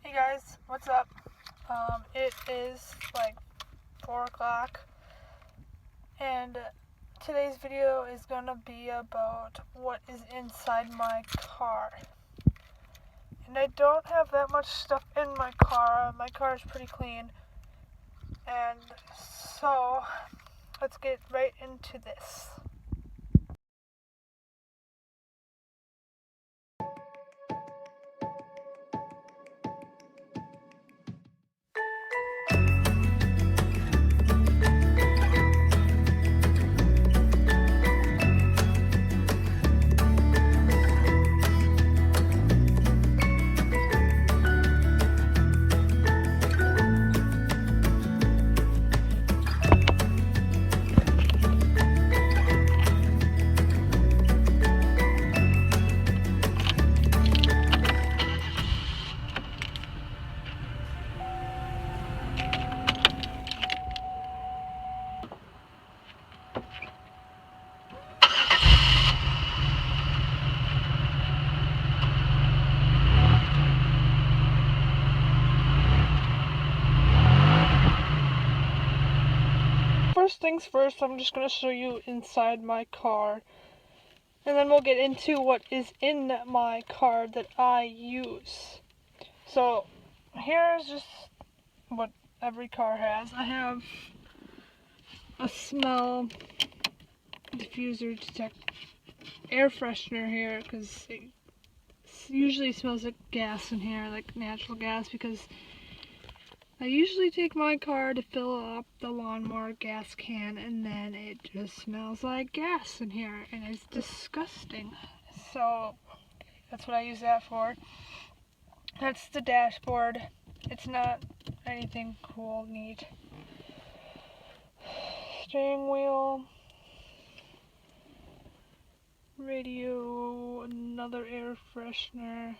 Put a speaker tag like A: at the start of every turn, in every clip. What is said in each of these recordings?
A: Hey guys, what's up? It is like 4 o'clock, and today's video is gonna be about what is inside my car. And I don't have that much stuff in my car. My car is pretty clean, and so let's get right into this. First things first, I'm just going to show you inside my car, and then we'll get into what is in my car that I use. So here's just what every car has. I have a smell diffuser detect air freshener here because it usually smells like gas in here, like natural gas, because I usually take my car to fill up the lawnmower gas can, and then it just smells like gas in here, and it's disgusting. So that's what I use that for. That's the dashboard. It's not anything cool, neat. Steering wheel, radio, another air freshener,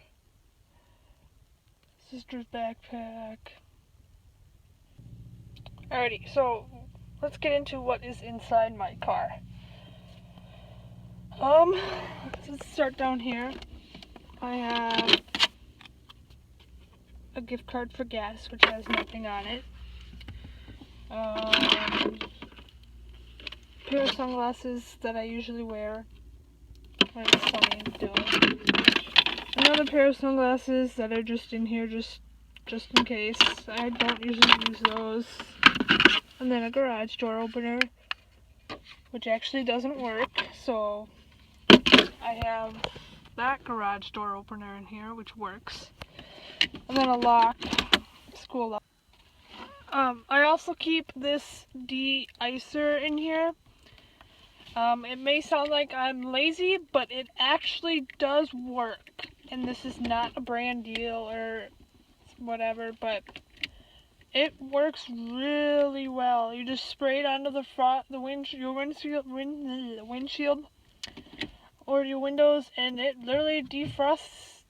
A: sister's backpack. Alrighty, so let's get into what is inside my car. Let's start down here. I have a gift card for gas, which has nothing on it. Pair of sunglasses that I usually wear when it's sunny and doing. Another pair of sunglasses that are just in here just in case. I don't usually use those. And then a garage door opener, which actually doesn't work, so I have that garage door opener in here, which works. And then a lock, school lock. I also keep this de-icer in here. It may sound like I'm lazy, but it actually does work. And this is not a brand deal or whatever, but it works really well. You just spray it onto the front, your windshield, or your windows, and it literally defrosts,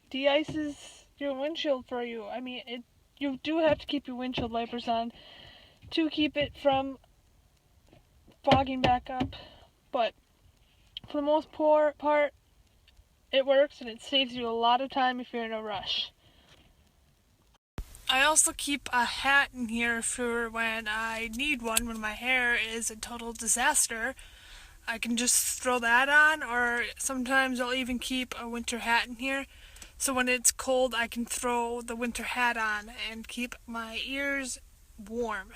A: de-ices your windshield for you. I mean, you do have to keep your windshield wipers on to keep it from fogging back up, but for the most part, it works, and it saves you a lot of time if you're in a rush. I also keep a hat in here for when I need one, when my hair is a total disaster. I can just throw that on, or sometimes I'll even keep a winter hat in here. So when it's cold, I can throw the winter hat on and keep my ears warm.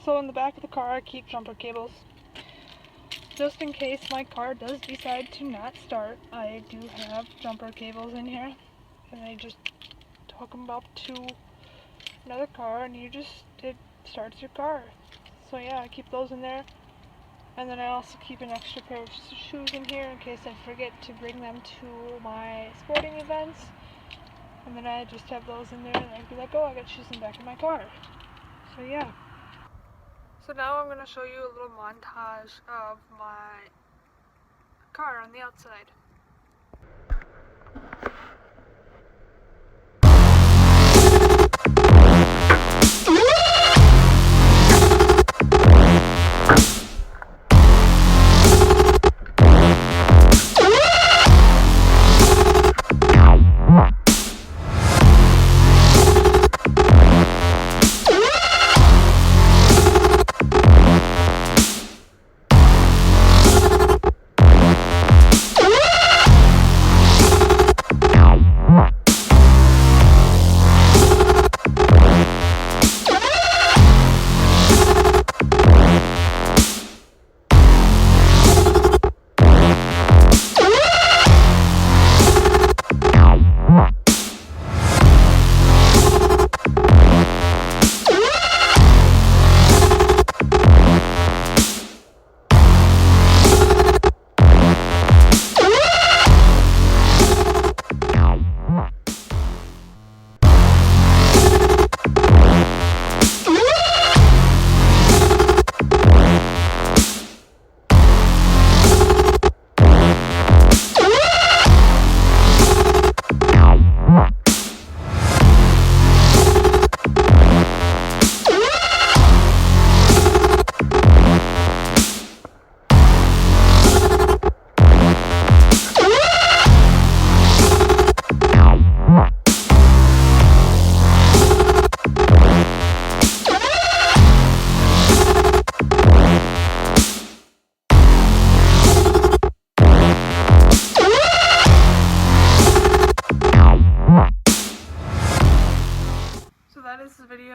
A: So in the back of the car, I keep jumper cables. Just in case my car does decide to not start, I do have jumper cables in here, and I just hook them up to another car, and it starts your car. So yeah, I keep those in there. And then I also keep an extra pair of shoes in here in case I forget to bring them to my sporting events. And then I just have those in there, and I'd be like, oh, I got shoes in the back of my car. So yeah. So now I'm going to show you a little montage of my car on the outside.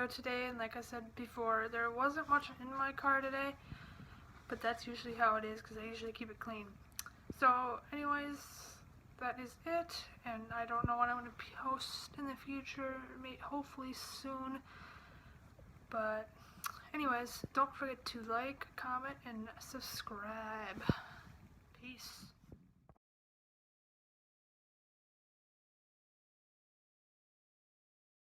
A: video today, and like I said before, there wasn't much in my car today, but that's usually how it is because I usually keep it clean. So anyways, that is it, and I don't know what I'm going to post in the future, hopefully soon, but anyways, don't forget to like, comment, and subscribe. Peace.